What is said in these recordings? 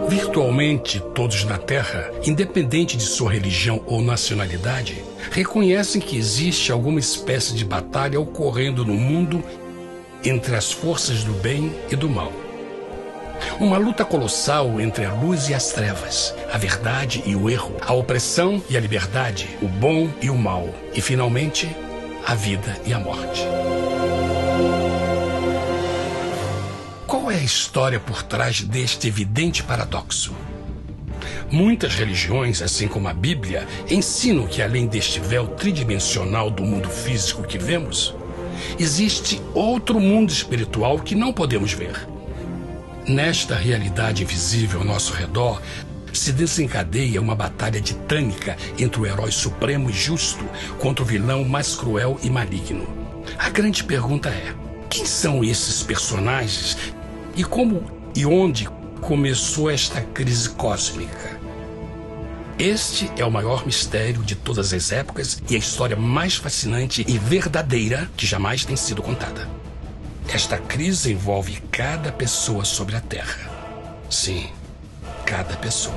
Virtualmente todos na Terra, independente de sua religião ou nacionalidade, reconhecem que existe alguma espécie de batalha ocorrendo no mundo entre as forças do bem e do mal. Uma luta colossal entre a luz e as trevas, a verdade e o erro, a opressão e a liberdade, o bom e o mal, e finalmente, a vida e a morte. Qual é a história por trás deste evidente paradoxo? Muitas religiões, assim como a Bíblia, ensinam que além deste véu tridimensional do mundo físico que vemos, existe outro mundo espiritual que não podemos ver. Nesta realidade invisível ao nosso redor, se desencadeia uma batalha titânica entre o herói supremo e justo contra o vilão mais cruel e maligno. A grande pergunta é: quem são esses personagens e como e onde começou esta crise cósmica? Este é o maior mistério de todas as épocas e a história mais fascinante e verdadeira que jamais tem sido contada. Esta crise envolve cada pessoa sobre a Terra. Sim, cada pessoa.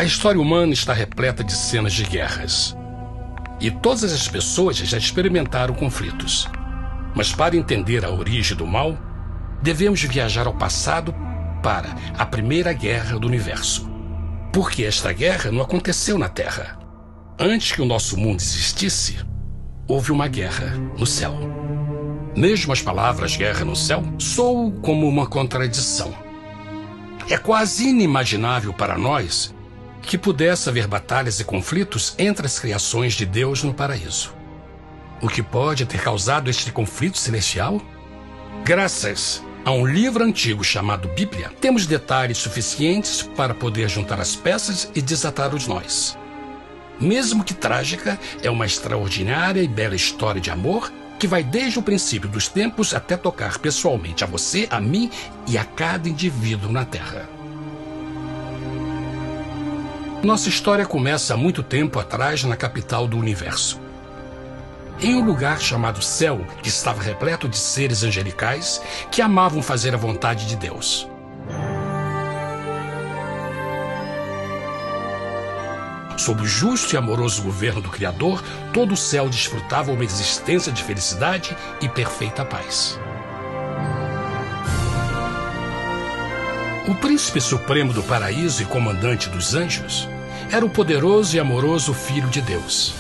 A história humana está repleta de cenas de guerras. E todas as pessoas já experimentaram conflitos. Mas para entender a origem do mal, devemos viajar ao passado para a Primeira Guerra do Universo. Porque esta guerra não aconteceu na Terra. Antes que o nosso mundo existisse, houve uma guerra no céu. Mesmo as palavras guerra no céu soam como uma contradição. É quase inimaginável para nós que pudesse haver batalhas e conflitos entre as criações de Deus no paraíso. O que pode ter causado este conflito celestial? Graças a um livro antigo chamado Bíblia, temos detalhes suficientes para poder juntar as peças e desatar os nós. Mesmo que trágica, é uma extraordinária e bela história de amor que vai desde o princípio dos tempos até tocar pessoalmente a você, a mim e a cada indivíduo na Terra. Nossa história começa há muito tempo atrás na capital do universo. Em um lugar chamado Céu, que estava repleto de seres angelicais que amavam fazer a vontade de Deus. Sob o justo e amoroso governo do Criador, todo o céu desfrutava uma existência de felicidade e perfeita paz. O príncipe supremo do paraíso e comandante dos anjos era o poderoso e amoroso Filho de Deus,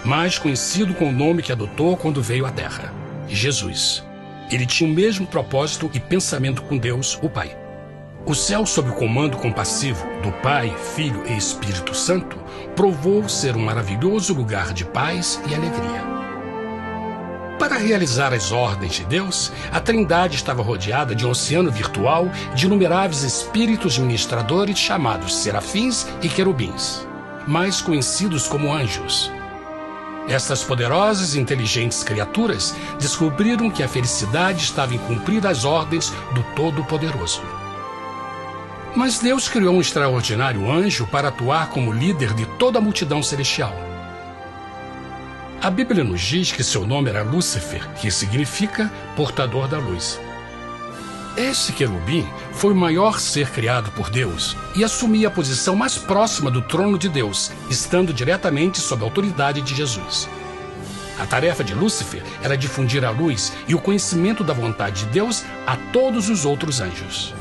mais conhecido com o nome que adotou quando veio à Terra, Jesus. Ele tinha o mesmo propósito e pensamento com Deus, o Pai. O céu, sob o comando compassivo do Pai, Filho e Espírito Santo, provou ser um maravilhoso lugar de paz e alegria. Para realizar as ordens de Deus, a Trindade estava rodeada de um oceano virtual de inumeráveis espíritos ministradores chamados serafins e querubins, mais conhecidos como anjos. Essas poderosas e inteligentes criaturas descobriram que a felicidade estava em cumprir as ordens do Todo-Poderoso. Mas Deus criou um extraordinário anjo para atuar como líder de toda a multidão celestial. A Bíblia nos diz que seu nome era Lúcifer, que significa portador da luz. Este querubim foi o maior ser criado por Deus e assumia a posição mais próxima do trono de Deus, estando diretamente sob a autoridade de Jesus. A tarefa de Lúcifer era difundir a luz e o conhecimento da vontade de Deus a todos os outros anjos.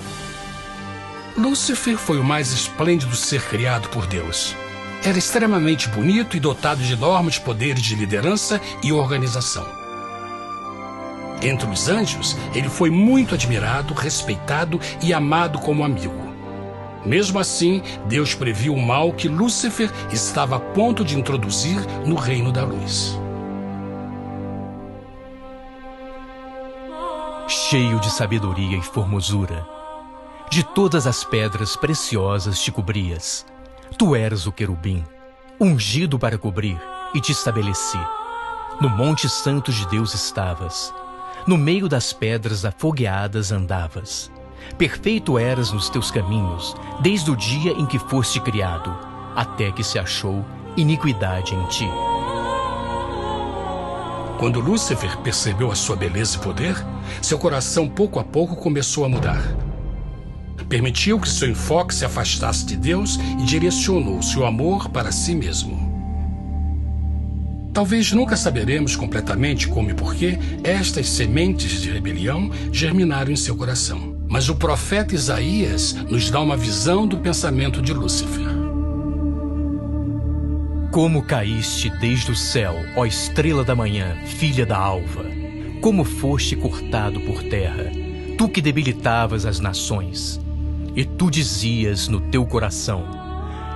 Lúcifer foi o mais esplêndido ser criado por Deus. Era extremamente bonito e dotado de enormes poderes de liderança e organização. Entre os anjos, ele foi muito admirado, respeitado e amado como amigo. Mesmo assim, Deus previu o mal que Lúcifer estava a ponto de introduzir no reino da luz. Cheio de sabedoria e formosura, de todas as pedras preciosas te cobrias. Tu eras o querubim, ungido para cobrir, e te estabeleci. No monte santo de Deus estavas. No meio das pedras afogueadas andavas. Perfeito eras nos teus caminhos, desde o dia em que foste criado, até que se achou iniquidade em ti. Quando Lúcifer percebeu a sua beleza e poder, seu coração pouco a pouco começou a mudar. Permitiu que seu enfoque se afastasse de Deus e direcionou seu amor para si mesmo. Talvez nunca saberemos completamente como e porquê estas sementes de rebelião germinaram em seu coração. Mas o profeta Isaías nos dá uma visão do pensamento de Lúcifer. Como caíste desde o céu, ó estrela da manhã, filha da alva! Como foste cortado por terra, tu que debilitavas as nações! E tu dizias no teu coração: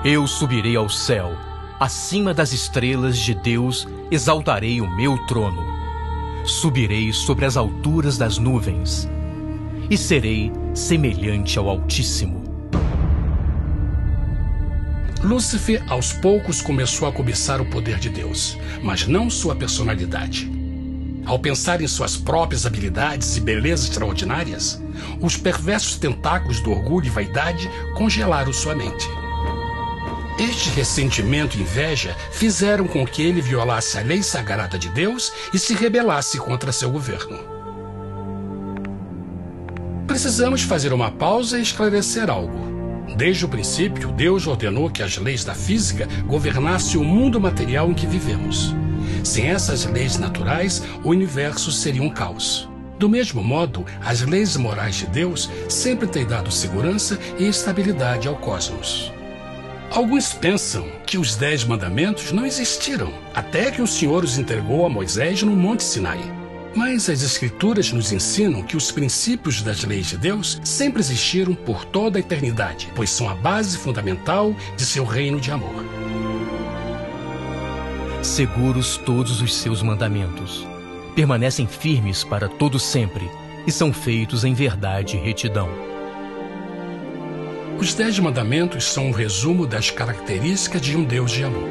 eu subirei ao céu, acima das estrelas de Deus exaltarei o meu trono. Subirei sobre as alturas das nuvens e serei semelhante ao Altíssimo. Lúcifer, aos poucos, começou a cobiçar o poder de Deus, mas não sua personalidade. Ao pensar em suas próprias habilidades e belezas extraordinárias, os perversos tentáculos do orgulho e vaidade congelaram sua mente. Este ressentimento e inveja fizeram com que ele violasse a lei sagrada de Deus e se rebelasse contra seu governo. Precisamos fazer uma pausa e esclarecer algo. Desde o princípio, Deus ordenou que as leis da física governassem o mundo material em que vivemos. Sem essas leis naturais, o universo seria um caos. Do mesmo modo, as leis morais de Deus sempre têm dado segurança e estabilidade ao cosmos. Alguns pensam que os 10 mandamentos não existiram, até que o Senhor os entregou a Moisés no Monte Sinai. Mas as Escrituras nos ensinam que os princípios das leis de Deus sempre existiram por toda a eternidade, pois são a base fundamental de seu reino de amor. Seguros todos os seus mandamentos, permanecem firmes para todo sempre e são feitos em verdade e retidão. Os 10 mandamentos são um resumo das características de um Deus de amor.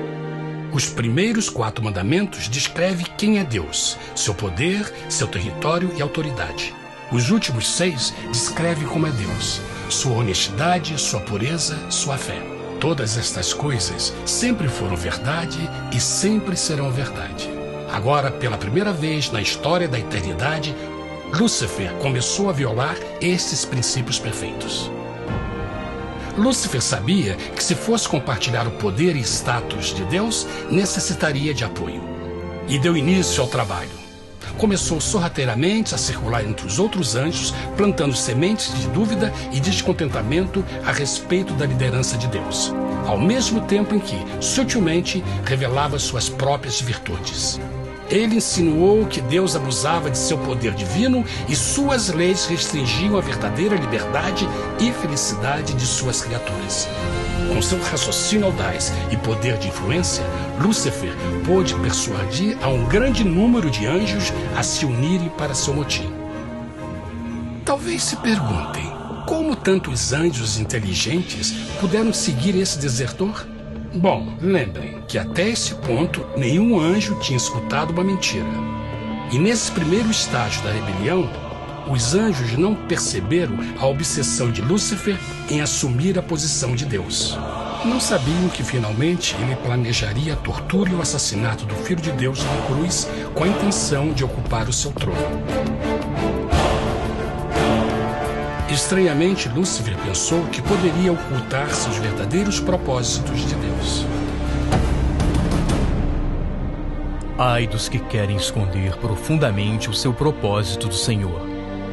Os primeiros 4 mandamentos descrevem quem é Deus, seu poder, seu território e autoridade. Os últimos 6 descrevem como é Deus, sua honestidade, sua pureza, sua fé. Todas estas coisas sempre foram verdade e sempre serão verdade. Agora, pela primeira vez na história da eternidade, Lúcifer começou a violar estes princípios perfeitos. Lúcifer sabia que se fosse compartilhar o poder e status de Deus, necessitaria de apoio. E deu início ao trabalho. Começou sorrateiramente a circular entre os outros anjos, plantando sementes de dúvida e descontentamento a respeito da liderança de Deus, ao mesmo tempo em que, sutilmente, revelava suas próprias virtudes. Ele insinuou que Deus abusava de seu poder divino e suas leis restringiam a verdadeira liberdade e felicidade de suas criaturas. Com seu raciocínio audaz e poder de influência, Lúcifer pôde persuadir a um grande número de anjos a se unirem para seu motim. Talvez se perguntem, como tantos anjos inteligentes puderam seguir esse desertor? Bom, lembrem que até esse ponto nenhum anjo tinha escutado uma mentira. E nesse primeiro estágio da rebelião, os anjos não perceberam a obsessão de Lúcifer em assumir a posição de Deus. Não sabiam que finalmente ele planejaria a tortura e o assassinato do Filho de Deus na cruz com a intenção de ocupar o seu trono. Estranhamente, Lúcifer pensou que poderia ocultar seus verdadeiros propósitos de Deus. Ai dos que querem esconder profundamente o seu propósito do Senhor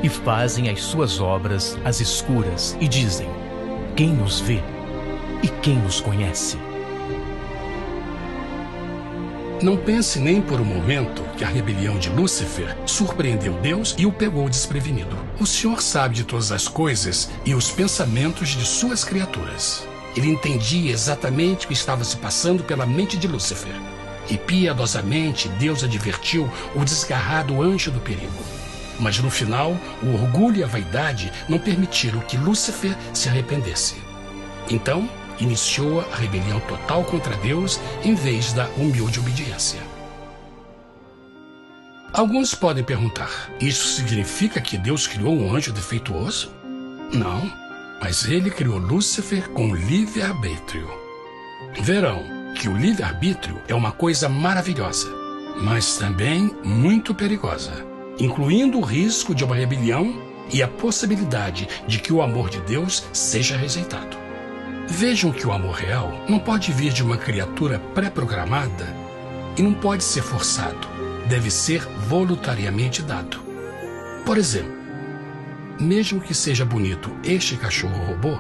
e fazem as suas obras às escuras e dizem: quem nos vê e quem nos conhece? Não pense nem por um momento que a rebelião de Lúcifer surpreendeu Deus e o pegou desprevenido. O Senhor sabe de todas as coisas e os pensamentos de suas criaturas. Ele entendia exatamente o que estava se passando pela mente de Lúcifer. E piedosamente Deus advertiu o desgarrado anjo do perigo. Mas no final, o orgulho e a vaidade não permitiram que Lúcifer se arrependesse. Então, iniciou a rebelião total contra Deus em vez da humilde obediência. Alguns podem perguntar: isso significa que Deus criou um anjo defeituoso? Não, mas ele criou Lúcifer com livre-arbítrio. Verão que o livre-arbítrio é uma coisa maravilhosa, mas também muito perigosa, incluindo o risco de uma rebelião e a possibilidade de que o amor de Deus seja rejeitado. Vejam que o amor real não pode vir de uma criatura pré-programada e não pode ser forçado, deve ser voluntariamente dado. Por exemplo, mesmo que seja bonito este cachorro robô,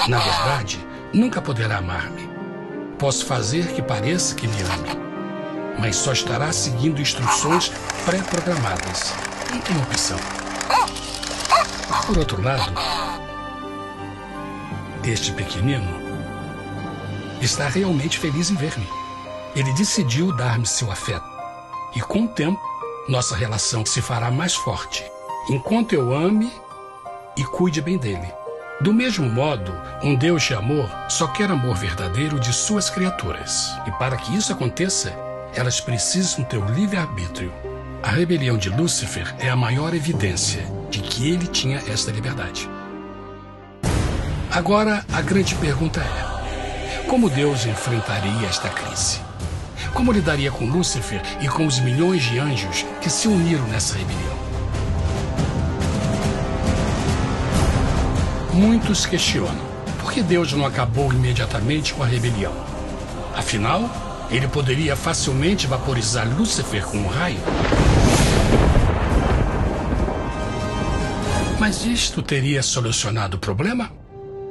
na verdade, nunca poderá amar-me. Posso fazer que pareça que me ame, mas só estará seguindo instruções pré-programadas. Não tem opção. Por outro lado, este pequenino está realmente feliz em ver-me. Ele decidiu dar-me seu afeto. E com o tempo, nossa relação se fará mais forte, enquanto eu ame e cuide bem dele. Do mesmo modo, um Deus de amor só quer amor verdadeiro de suas criaturas. E para que isso aconteça, elas precisam ter o livre-arbítrio. A rebelião de Lúcifer é a maior evidência de que ele tinha esta liberdade. Agora, a grande pergunta é: como Deus enfrentaria esta crise? Como lidaria com Lúcifer e com os milhões de anjos que se uniram nessa rebelião? Muitos questionam por que Deus não acabou imediatamente com a rebelião. Afinal, ele poderia facilmente vaporizar Lúcifer com um raio. Mas isto teria solucionado o problema?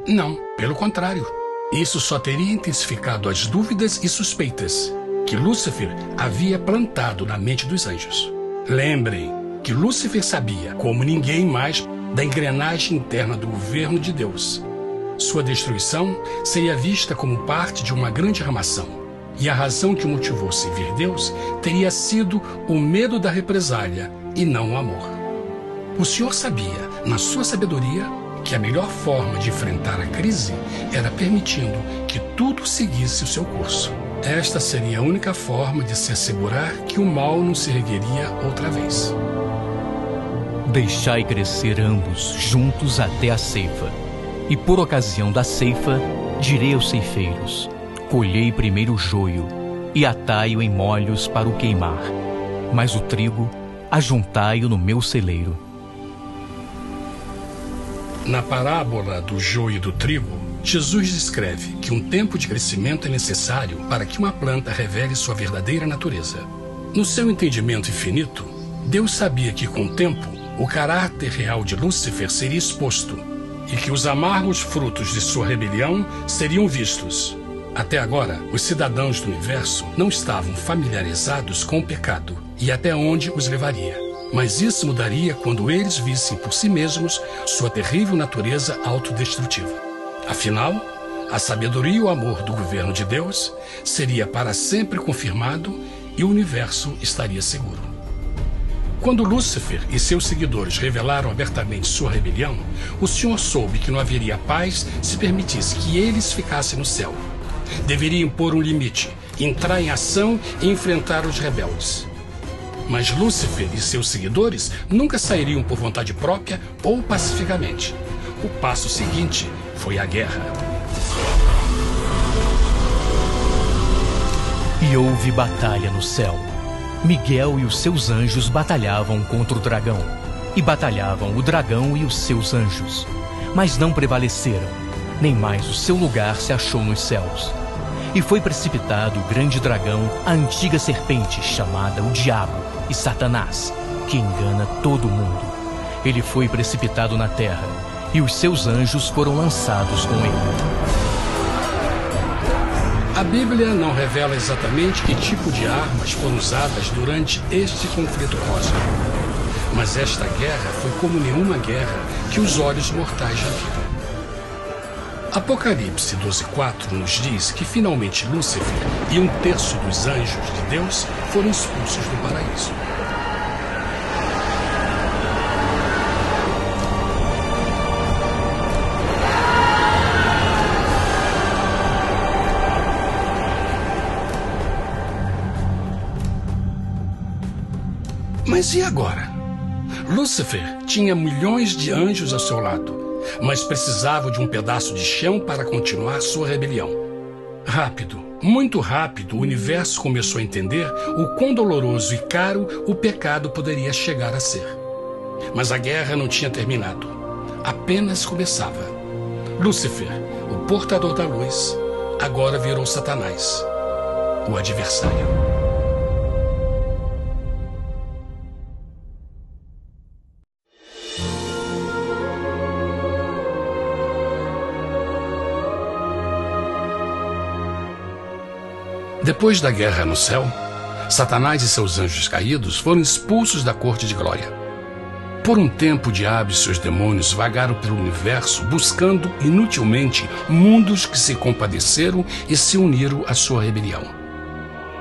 Não, pelo contrário. Isso só teria intensificado as dúvidas e suspeitas que Lúcifer havia plantado na mente dos anjos. Lembrem que Lúcifer sabia, como ninguém mais, da engrenagem interna do governo de Deus. Sua destruição seria vista como parte de uma grande armação, e a razão que o motivou servir Deus teria sido o medo da represália e não o amor. O Senhor sabia, na sua sabedoria, que a melhor forma de enfrentar a crise era permitindo que tudo seguisse o seu curso. Esta seria a única forma de se assegurar que o mal não se ergueria outra vez. Deixai crescer ambos juntos até a ceifa. E por ocasião da ceifa, direi aos ceifeiros: colhei primeiro o joio e atai-o em molhos para o queimar, mas o trigo ajuntai-o no meu celeiro. Na parábola do joio e do trigo, Jesus descreve que um tempo de crescimento é necessário para que uma planta revele sua verdadeira natureza. No seu entendimento infinito, Deus sabia que com o tempo, o caráter real de Lúcifer seria exposto e que os amargos frutos de sua rebelião seriam vistos. Até agora, os cidadãos do universo não estavam familiarizados com o pecado e até onde os levaria. Mas isso mudaria quando eles vissem por si mesmos sua terrível natureza autodestrutiva. Afinal, a sabedoria e o amor do governo de Deus seria para sempre confirmado e o universo estaria seguro. Quando Lúcifer e seus seguidores revelaram abertamente sua rebelião, o Senhor soube que não haveria paz se permitisse que eles ficassem no céu. Deveria impor um limite, entrar em ação e enfrentar os rebeldes. Mas Lúcifer e seus seguidores nunca sairiam por vontade própria ou pacificamente. O passo seguinte foi a guerra. E houve batalha no céu. Miguel e os seus anjos batalhavam contra o dragão. E batalhavam o dragão e os seus anjos. Mas não prevaleceram, nem mais o seu lugar se achou nos céus. E foi precipitado o grande dragão, a antiga serpente, chamada o Diabo e Satanás, que engana todo mundo. Ele foi precipitado na terra, e os seus anjos foram lançados com ele. A Bíblia não revela exatamente que tipo de armas foram usadas durante este conflito cósmico. Mas esta guerra foi como nenhuma guerra que os olhos mortais já viram. Apocalipse 12:4 nos diz que finalmente Lúcifer e 1/3 dos anjos de Deus foram expulsos do paraíso. Mas e agora? Lúcifer tinha milhões de anjos ao seu lado, mas precisava de um pedaço de chão para continuar sua rebelião. Rápido, muito rápido, o universo começou a entender o quão doloroso e caro o pecado poderia chegar a ser. Mas a guerra não tinha terminado, apenas começava. Lúcifer, o portador da luz, agora virou Satanás, o adversário. Depois da guerra no céu, Satanás e seus anjos caídos foram expulsos da corte de glória. Por um tempo, o diabo e seus demônios vagaram pelo universo buscando inutilmente mundos que se compadeceram e se uniram à sua rebelião.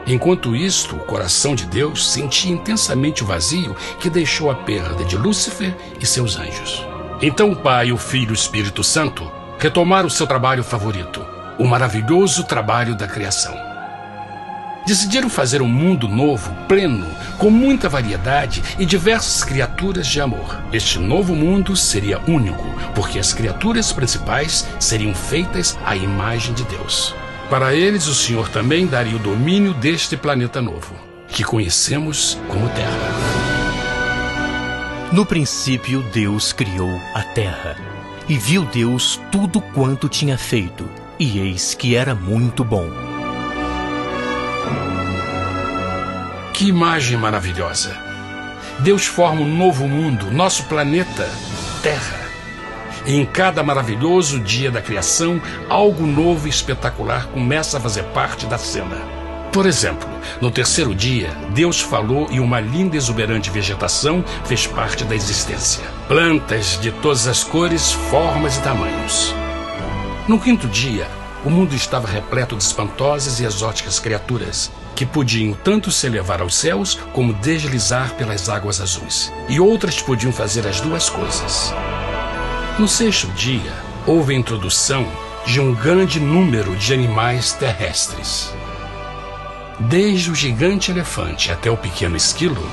Enquanto isto, o coração de Deus sentia intensamente o vazio que deixou a perda de Lúcifer e seus anjos. Então o Pai, o Filho e o Espírito Santo retomaram seu trabalho favorito, o maravilhoso trabalho da criação. Decidiram fazer um mundo novo, pleno, com muita variedade e diversas criaturas de amor. Este novo mundo seria único, porque as criaturas principais seriam feitas à imagem de Deus. Para eles, o Senhor também daria o domínio deste planeta novo, que conhecemos como Terra. No princípio, Deus criou a terra. E viu Deus tudo quanto tinha feito, e eis que era muito bom. Que imagem maravilhosa! Deus forma um novo mundo, nosso planeta, Terra. E em cada maravilhoso dia da criação, algo novo e espetacular começa a fazer parte da cena. Por exemplo, no terceiro dia, Deus falou e uma linda e exuberante vegetação fez parte da existência. Plantas de todas as cores, formas e tamanhos. No quinto dia, o mundo estava repleto de espantosas e exóticas criaturas, que podiam tanto se elevar aos céus como deslizar pelas águas azuis. E outras podiam fazer as duas coisas. No sexto dia, houve a introdução de um grande número de animais terrestres. Desde o gigante elefante até o pequeno esquilo,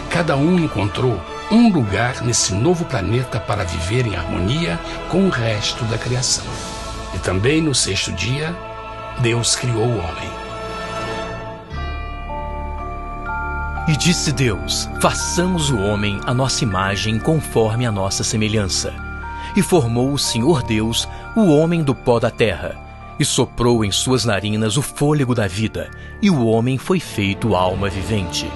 cada um encontrou um lugar nesse novo planeta para viver em harmonia com o resto da criação. E também no sexto dia, Deus criou o homem. E disse Deus: façamos o homem à nossa imagem conforme a nossa semelhança. E formou o Senhor Deus o homem do pó da terra, e soprou em suas narinas o fôlego da vida, e o homem foi feito alma vivente.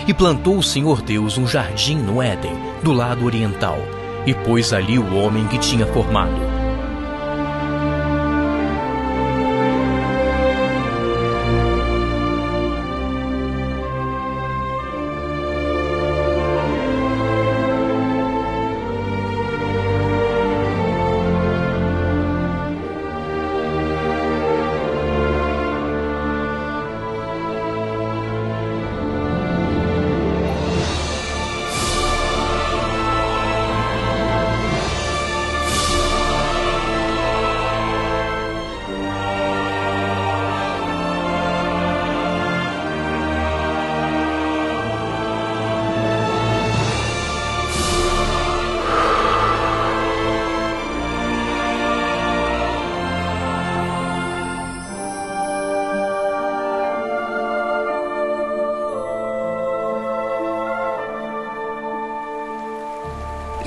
E plantou o Senhor Deus um jardim no Éden, do lado oriental, e pôs ali o homem que tinha formado.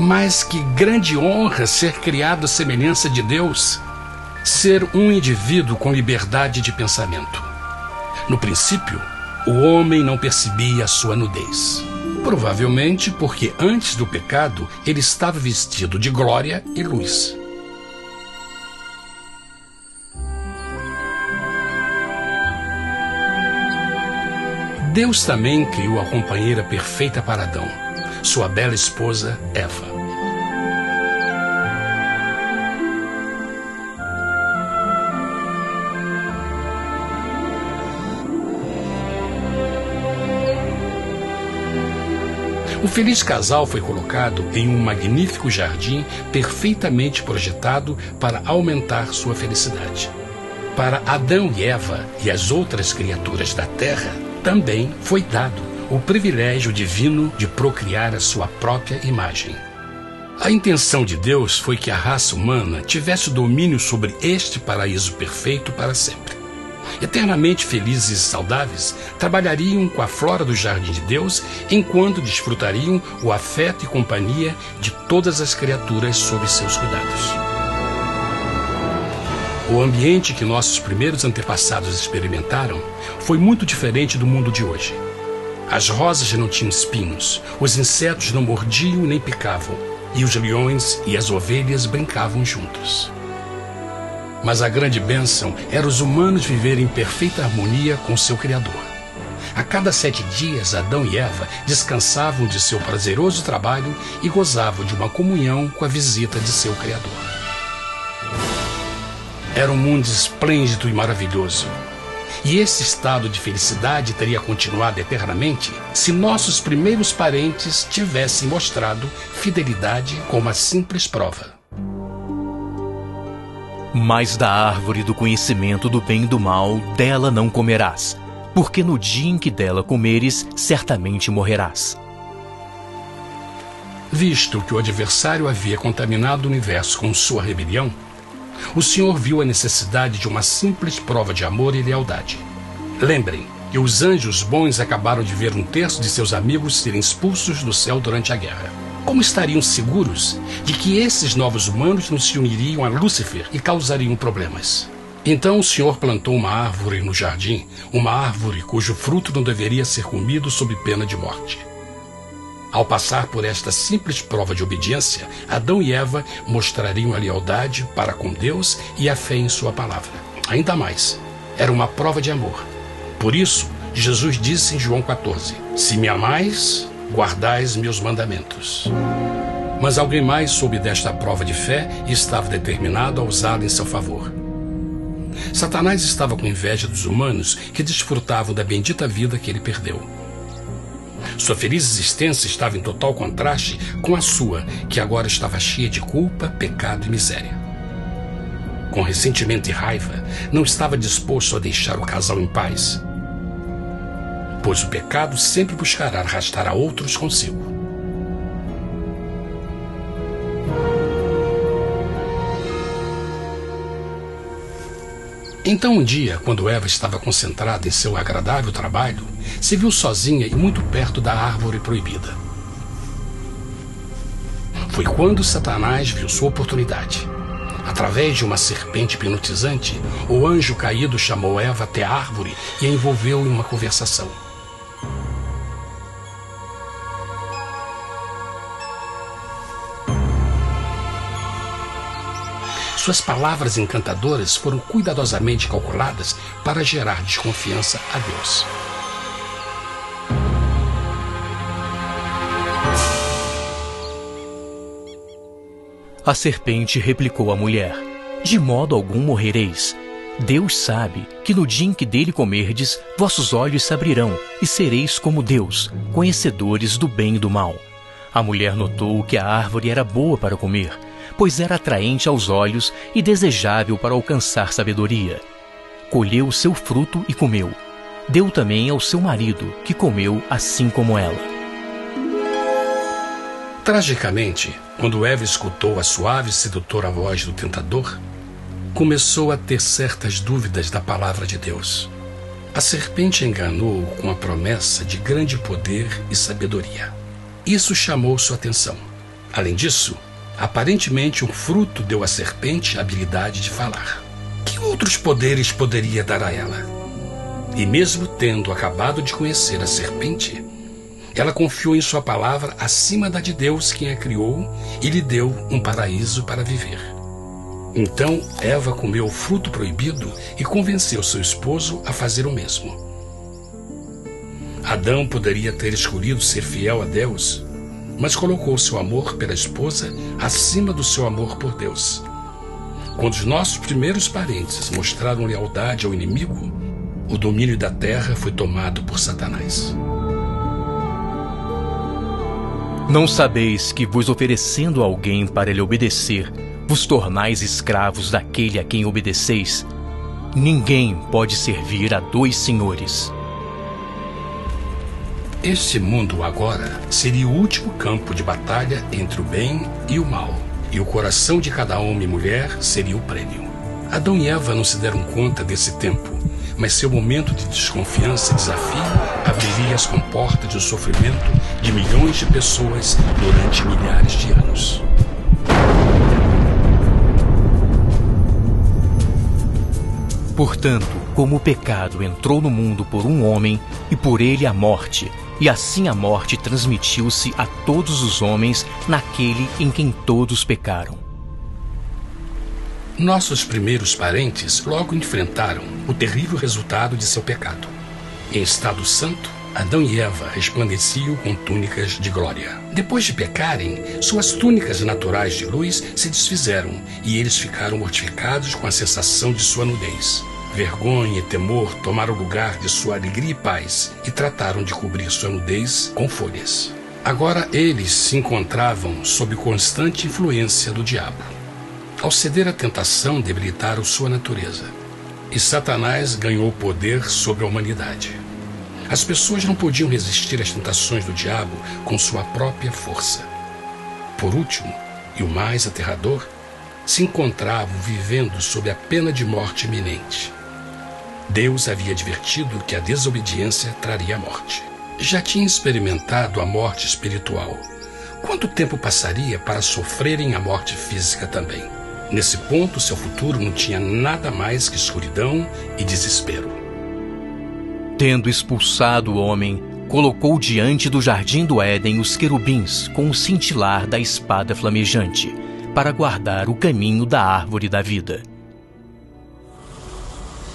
Mas que grande honra ser criado à semelhança de Deus, ser um indivíduo com liberdade de pensamento. No princípio, o homem não percebia a sua nudez. Provavelmente porque antes do pecado ele estava vestido de glória e luz. Deus também criou a companheira perfeita para Adão, sua bela esposa Eva. O feliz casal foi colocado em um magnífico jardim perfeitamente projetado para aumentar sua felicidade. Para Adão e Eva e as outras criaturas da terra, também foi dado o privilégio divino de procriar a sua própria imagem. A intenção de Deus foi que a raça humana tivesse domínio sobre este paraíso perfeito para sempre. Eternamente felizes e saudáveis, trabalhariam com a flora do jardim de Deus enquanto desfrutariam o afeto e companhia de todas as criaturas sob seus cuidados. O ambiente que nossos primeiros antepassados experimentaram foi muito diferente do mundo de hoje. As rosas não tinham espinhos, os insetos não mordiam nem picavam, e os leões e as ovelhas brincavam juntos. Mas a grande bênção era os humanos viverem em perfeita harmonia com seu Criador. A cada 7 dias, Adão e Eva descansavam de seu prazeroso trabalho e gozavam de uma comunhão com a visita de seu Criador. Era um mundo esplêndido e maravilhoso. E esse estado de felicidade teria continuado eternamente se nossos primeiros parentes tivessem mostrado fidelidade como a simples prova. Mas da árvore do conhecimento do bem e do mal, dela não comerás, porque no dia em que dela comeres, certamente morrerás. Visto que o adversário havia contaminado o universo com sua rebelião, o Senhor viu a necessidade de uma simples prova de amor e lealdade. Lembrem que os anjos bons acabaram de ver 1/3 de seus amigos serem expulsos do céu durante a guerra. Como estariam seguros de que esses novos humanos não se uniriam a Lúcifer e causariam problemas? Então o Senhor plantou uma árvore no jardim, uma árvore cujo fruto não deveria ser comido sob pena de morte. Ao passar por esta simples prova de obediência, Adão e Eva mostrariam a lealdade para com Deus e a fé em sua palavra. Ainda mais, era uma prova de amor. Por isso, Jesus disse em João 14, se me amais, guardais meus mandamentos. Mas alguém mais soube desta prova de fé e estava determinado a usá-la em seu favor. Satanás estava com inveja dos humanos que desfrutavam da bendita vida que ele perdeu. Sua feliz existência estava em total contraste com a sua, que agora estava cheia de culpa, pecado e miséria. Com ressentimento e raiva, não estava disposto a deixar o casal em paz, pois o pecado sempre buscará arrastar a outros consigo. Então um dia, quando Eva estava concentrada em seu agradável trabalho, se viu sozinha e muito perto da árvore proibida. Foi quando Satanás viu sua oportunidade. Através de uma serpente hipnotizante, o anjo caído chamou Eva até a árvore e a envolveu em uma conversação. Suas palavras encantadoras foram cuidadosamente calculadas para gerar desconfiança a Deus. A serpente replicou à mulher, de modo algum morrereis. Deus sabe que no dia em que dele comerdes, vossos olhos se abrirão e sereis como Deus, conhecedores do bem e do mal. A mulher notou que a árvore era boa para comer, pois era atraente aos olhos e desejável para alcançar sabedoria. Colheu o seu fruto e comeu. Deu também ao seu marido, que comeu assim como ela. Tragicamente, quando Eva escutou a suave e sedutora voz do tentador, começou a ter certas dúvidas da palavra de Deus. A serpente enganou-o com a promessa de grande poder e sabedoria. Isso chamou sua atenção. Além disso, aparentemente um fruto deu à serpente a habilidade de falar. Que outros poderes poderia dar a ela? E mesmo tendo acabado de conhecer a serpente, ela confiou em sua palavra acima da de Deus, quem a criou, e lhe deu um paraíso para viver. Então Eva comeu o fruto proibido e convenceu seu esposo a fazer o mesmo. Adão poderia ter escolhido ser fiel a Deus, mas colocou seu amor pela esposa acima do seu amor por Deus. Quando os nossos primeiros parentes mostraram lealdade ao inimigo, o domínio da terra foi tomado por Satanás. Não sabeis que, vos oferecendo a alguém para lhe obedecer, vos tornais escravos daquele a quem obedeceis? Ninguém pode servir a dois senhores. Este mundo agora seria o último campo de batalha entre o bem e o mal, e o coração de cada homem e mulher seria o prêmio. Adão e Eva não se deram conta desse tempo, mas seu momento de desconfiança e desafio abriria as comportas do sofrimento de milhões de pessoas durante milhares de anos. Portanto, como o pecado entrou no mundo por um homem, e por ele a morte, e assim a morte transmitiu-se a todos os homens naquele em quem todos pecaram. Nossos primeiros parentes logo enfrentaram o terrível resultado de seu pecado. Em estado santo, Adão e Eva resplandeciam com túnicas de glória. Depois de pecarem, suas túnicas naturais de luz se desfizeram e eles ficaram mortificados com a sensação de sua nudez. Vergonha e temor tomaram o lugar de sua alegria e paz e trataram de cobrir sua nudez com folhas. Agora eles se encontravam sob constante influência do diabo. Ao ceder à tentação, debilitaram sua natureza. E Satanás ganhou poder sobre a humanidade. As pessoas não podiam resistir às tentações do diabo com sua própria força. Por último, e o mais aterrador, se encontravam vivendo sob a pena de morte iminente. Deus havia advertido que a desobediência traria a morte. Já tinha experimentado a morte espiritual. Quanto tempo passaria para sofrerem a morte física também? Nesse ponto, seu futuro não tinha nada mais que escuridão e desespero. Tendo expulsado o homem, colocou diante do jardim do Éden os querubins com o cintilar da espada flamejante, para guardar o caminho da árvore da vida.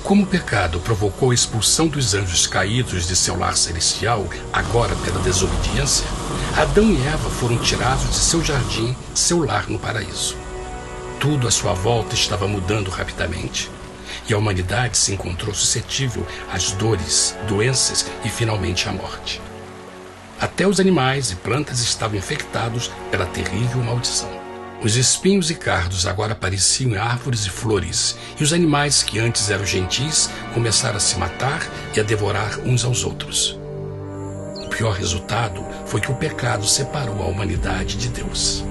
Como o pecado provocou a expulsão dos anjos caídos de seu lar celestial, agora pela desobediência, Adão e Eva foram tirados de seu jardim, seu lar no paraíso. Tudo à sua volta estava mudando rapidamente, e a humanidade se encontrou suscetível às dores, doenças e finalmente à morte. Até os animais e plantas estavam infectados pela terrível maldição. Os espinhos e cardos agora pareciam árvores e flores, e os animais que antes eram gentis começaram a se matar e a devorar uns aos outros. O pior resultado foi que o pecado separou a humanidade de Deus.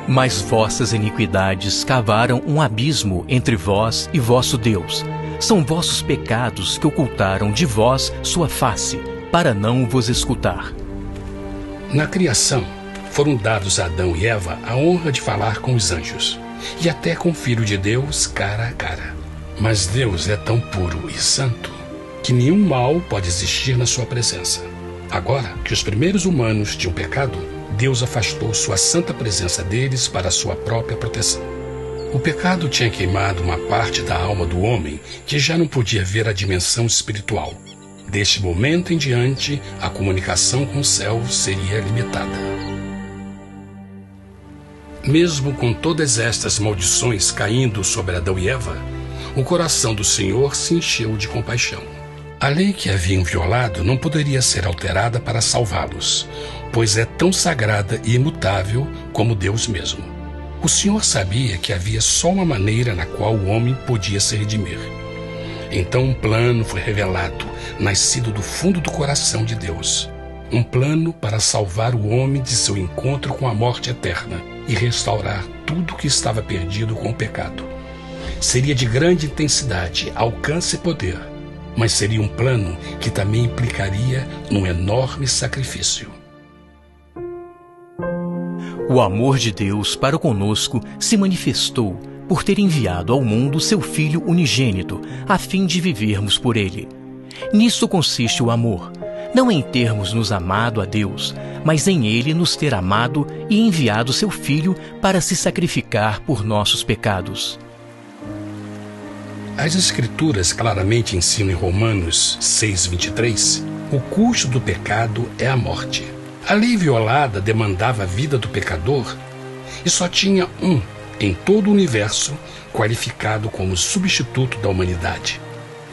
Mas vossas iniquidades cavaram um abismo entre vós e vosso Deus. São vossos pecados que ocultaram de vós sua face, para não vos escutar. Na criação, foram dados a Adão e Eva a honra de falar com os anjos, e até com o Filho de Deus cara a cara. Mas Deus é tão puro e santo que nenhum mal pode existir na sua presença. Agora que os primeiros humanos tinham pecado, Deus afastou sua santa presença deles para a sua própria proteção. O pecado tinha queimado uma parte da alma do homem que já não podia ver a dimensão espiritual. Deste momento em diante, a comunicação com o céu seria limitada. Mesmo com todas estas maldições caindo sobre Adão e Eva, o coração do Senhor se encheu de compaixão. A lei que haviam violado não poderia ser alterada para salvá-los, pois é tão sagrada e imutável como Deus mesmo. O Senhor sabia que havia só uma maneira na qual o homem podia se redimir. Então um plano foi revelado, nascido do fundo do coração de Deus. Um plano para salvar o homem de seu encontro com a morte eterna e restaurar tudo que estava perdido com o pecado. Seria de grande intensidade, alcance e poder, mas seria um plano que também implicaria num enorme sacrifício. O amor de Deus para conosco se manifestou por ter enviado ao mundo seu Filho unigênito, a fim de vivermos por ele. Nisto consiste o amor, não em termos nos amado a Deus, mas em ele nos ter amado e enviado seu Filho para se sacrificar por nossos pecados. As Escrituras claramente ensinam em Romanos 6:23, o custo do pecado é a morte. A lei violada demandava a vida do pecador e só tinha um em todo o universo qualificado como substituto da humanidade.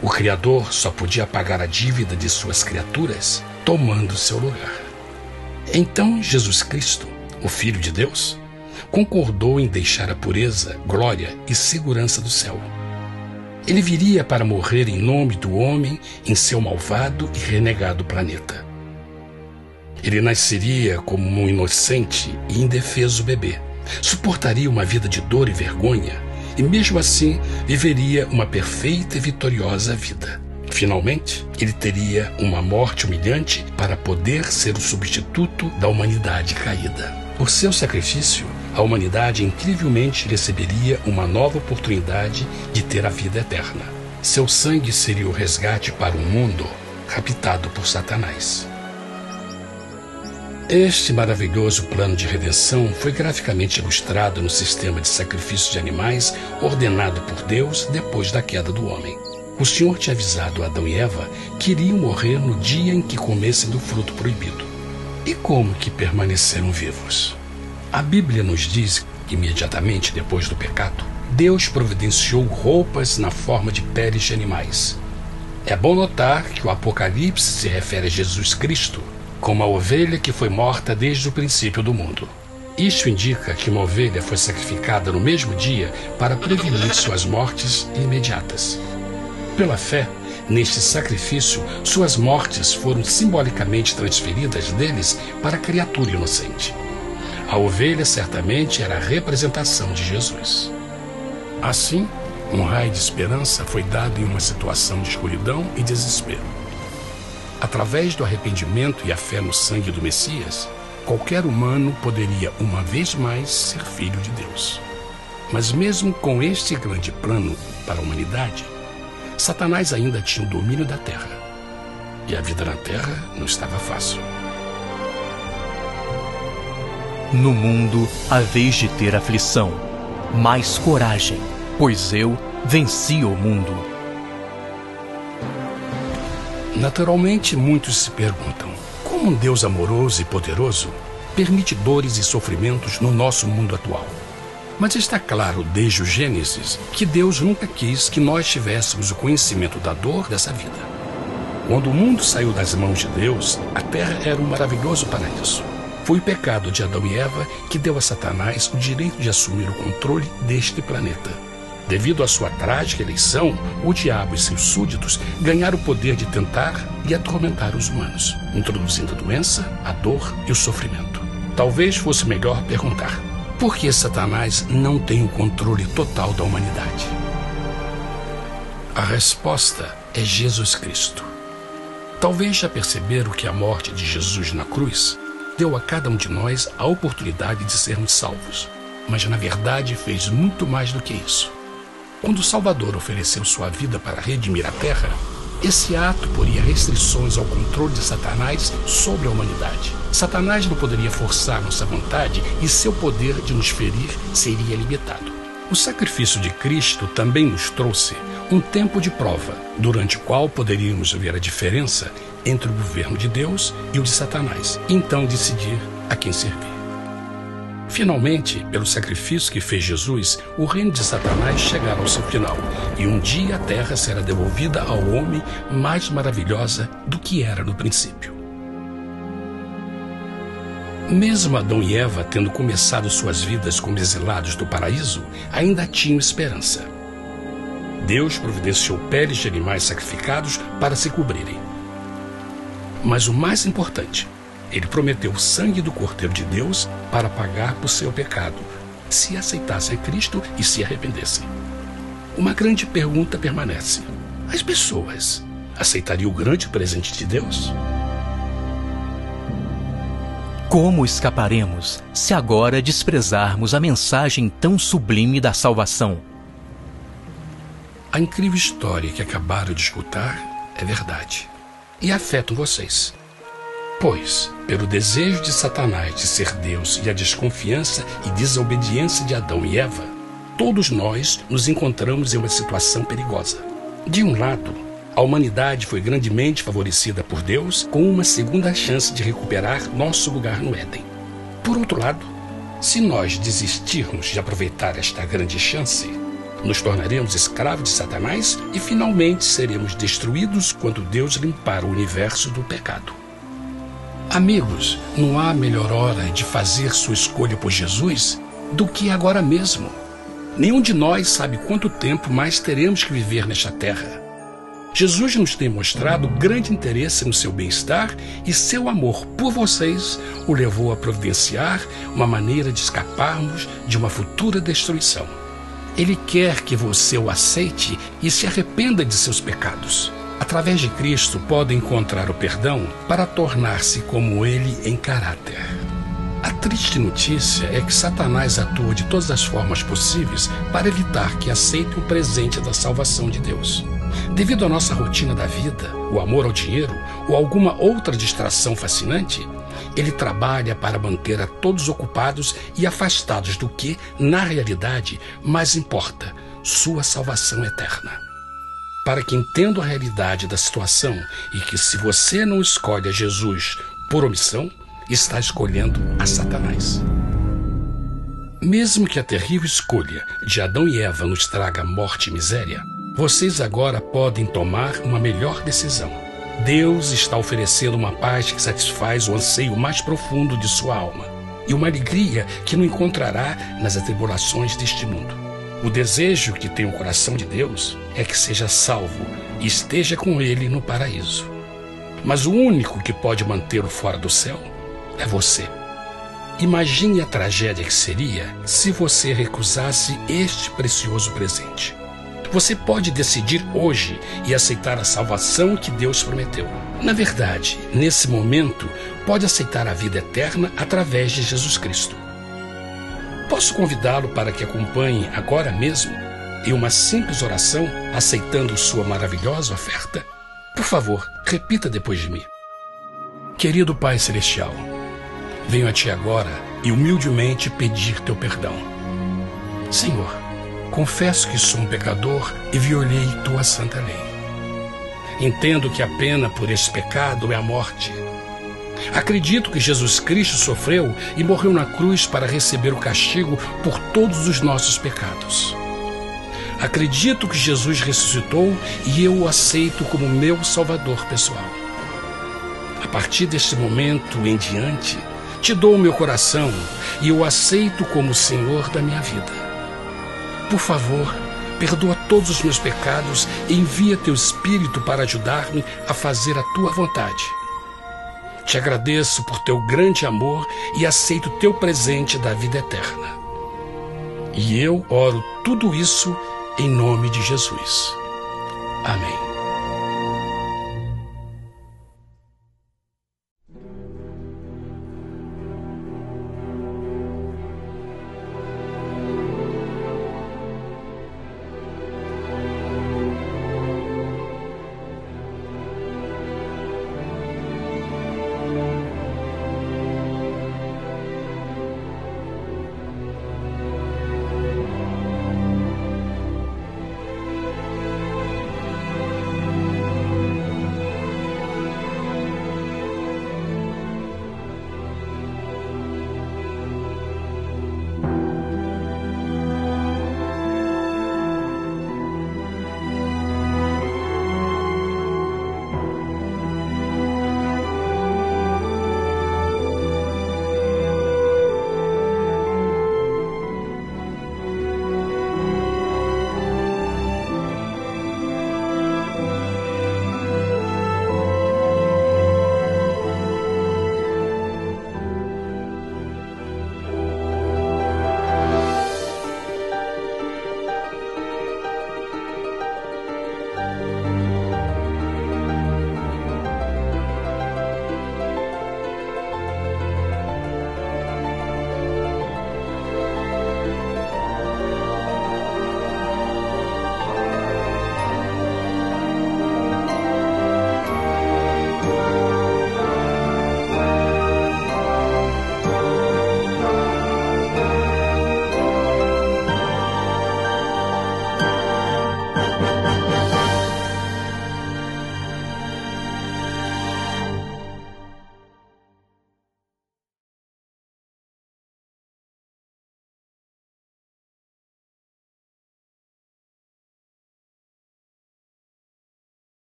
O Criador só podia pagar a dívida de suas criaturas tomando seu lugar. Então Jesus Cristo, o Filho de Deus, concordou em deixar a pureza, glória e segurança do céu. Ele viria para morrer em nome do homem em seu malvado e renegado planeta. Ele nasceria como um inocente e indefeso bebê, suportaria uma vida de dor e vergonha e mesmo assim viveria uma perfeita e vitoriosa vida. Finalmente, ele teria uma morte humilhante para poder ser o substituto da humanidade caída. Por seu sacrifício, a humanidade incrivelmente receberia uma nova oportunidade de ter a vida eterna. Seu sangue seria o resgate para um mundo raptado por Satanás. Este maravilhoso plano de redenção foi graficamente ilustrado no sistema de sacrifício de animais ordenado por Deus depois da queda do homem. O Senhor tinha avisado Adão e Eva que iriam morrer no dia em que comessem do fruto proibido. E como que permaneceram vivos? A Bíblia nos diz que imediatamente depois do pecado, Deus providenciou roupas na forma de peles de animais. É bom notar que o Apocalipse se refere a Jesus Cristo como a ovelha que foi morta desde o princípio do mundo. Isto indica que uma ovelha foi sacrificada no mesmo dia para prevenir suas mortes imediatas. Pela fé, neste sacrifício, suas mortes foram simbolicamente transferidas deles para a criatura inocente. A ovelha certamente era a representação de Jesus. Assim, um raio de esperança foi dado em uma situação de escuridão e desespero. Através do arrependimento e a fé no sangue do Messias, qualquer humano poderia uma vez mais ser filho de Deus. Mas mesmo com este grande plano para a humanidade, Satanás ainda tinha o domínio da terra. E a vida na terra não estava fácil. No mundo haveis de ter aflição, mas coragem, pois eu venci o mundo. Naturalmente, muitos se perguntam, como um Deus amoroso e poderoso permite dores e sofrimentos no nosso mundo atual? Mas está claro desde o Gênesis que Deus nunca quis que nós tivéssemos o conhecimento da dor dessa vida. Quando o mundo saiu das mãos de Deus, a terra era um maravilhoso paraíso. Foi o pecado de Adão e Eva que deu a Satanás o direito de assumir o controle deste planeta. Devido à sua trágica eleição, o diabo e seus súditos ganharam o poder de tentar e atormentar os humanos, introduzindo a doença, a dor e o sofrimento. Talvez fosse melhor perguntar: por que Satanás não tem o controle total da humanidade? A resposta é Jesus Cristo. Talvez já perceberam que a morte de Jesus na cruz deu a cada um de nós a oportunidade de sermos salvos, mas na verdade fez muito mais do que isso. Quando o Salvador ofereceu sua vida para redimir a terra, esse ato poria restrições ao controle de Satanás sobre a humanidade. Satanás não poderia forçar nossa vontade e seu poder de nos ferir seria limitado. O sacrifício de Cristo também nos trouxe um tempo de prova, durante o qual poderíamos ver a diferença entre o governo de Deus e o de Satanás, e então decidir a quem servir. Finalmente, pelo sacrifício que fez Jesus, o reino de Satanás chegará ao seu final, e um dia a terra será devolvida ao homem mais maravilhosa do que era no princípio. Mesmo Adão e Eva tendo começado suas vidas como exilados do paraíso, ainda tinham esperança. Deus providenciou peles de animais sacrificados para se cobrirem. Mas o mais importante, ele prometeu o sangue do Cordeiro de Deus para pagar por seu pecado, se aceitassem a Cristo e se arrependessem. Uma grande pergunta permanece: as pessoas aceitaria o grande presente de Deus? Como escaparemos se agora desprezarmos a mensagem tão sublime da salvação? A incrível história que acabaram de escutar é verdade e afeta vocês. Pois, pelo desejo de Satanás de ser Deus e a desconfiança e desobediência de Adão e Eva, todos nós nos encontramos em uma situação perigosa. De um lado, a humanidade foi grandemente favorecida por Deus com uma segunda chance de recuperar nosso lugar no Éden. Por outro lado, se nós desistirmos de aproveitar esta grande chance, nos tornaremos escravos de Satanás e finalmente seremos destruídos quando Deus limpar o universo do pecado. Amigos, não há melhor hora de fazer sua escolha por Jesus do que agora mesmo. Nenhum de nós sabe quanto tempo mais teremos que viver nesta terra. Jesus nos tem mostrado grande interesse no seu bem-estar e seu amor por vocês o levou a providenciar uma maneira de escaparmos de uma futura destruição. Ele quer que você o aceite e se arrependa de seus pecados. Através de Cristo, pode encontrar o perdão para tornar-se como Ele em caráter. A triste notícia é que Satanás atua de todas as formas possíveis para evitar que aceite o presente da salvação de Deus. Devido à nossa rotina da vida, o amor ao dinheiro ou alguma outra distração fascinante, ele trabalha para manter a todos ocupados e afastados do que, na realidade, mais importa, sua salvação eterna. Para que entenda a realidade da situação e que se você não escolhe a Jesus por omissão, está escolhendo a Satanás. Mesmo que a terrível escolha de Adão e Eva nos traga morte e miséria, vocês agora podem tomar uma melhor decisão. Deus está oferecendo uma paz que satisfaz o anseio mais profundo de sua alma e uma alegria que não encontrará nas atribulações deste mundo. O desejo que tem o coração de Deus é que seja salvo e esteja com Ele no paraíso. Mas o único que pode mantê-lo fora do céu é você. Imagine a tragédia que seria se você recusasse este precioso presente. Você pode decidir hoje e aceitar a salvação que Deus prometeu. Na verdade, nesse momento, pode aceitar a vida eterna através de Jesus Cristo. Posso convidá-lo para que acompanhe agora mesmo em uma simples oração, aceitando sua maravilhosa oferta? Por favor, repita depois de mim. Querido Pai Celestial, venho a Ti agora e humildemente pedir Teu perdão. Senhor, confesso que sou um pecador e violei Tua santa lei. Entendo que a pena por esse pecado é a morte. Acredito que Jesus Cristo sofreu e morreu na cruz para receber o castigo por todos os nossos pecados. Acredito que Jesus ressuscitou e eu o aceito como meu Salvador pessoal. A partir deste momento em diante, Te dou o meu coração e eu o aceito como o Senhor da minha vida. Por favor, perdoa todos os meus pecados e envia Teu Espírito para ajudar-me a fazer a Tua vontade. Te agradeço por Teu grande amor e aceito Teu presente da vida eterna. E eu oro tudo isso em nome de Jesus. Amém.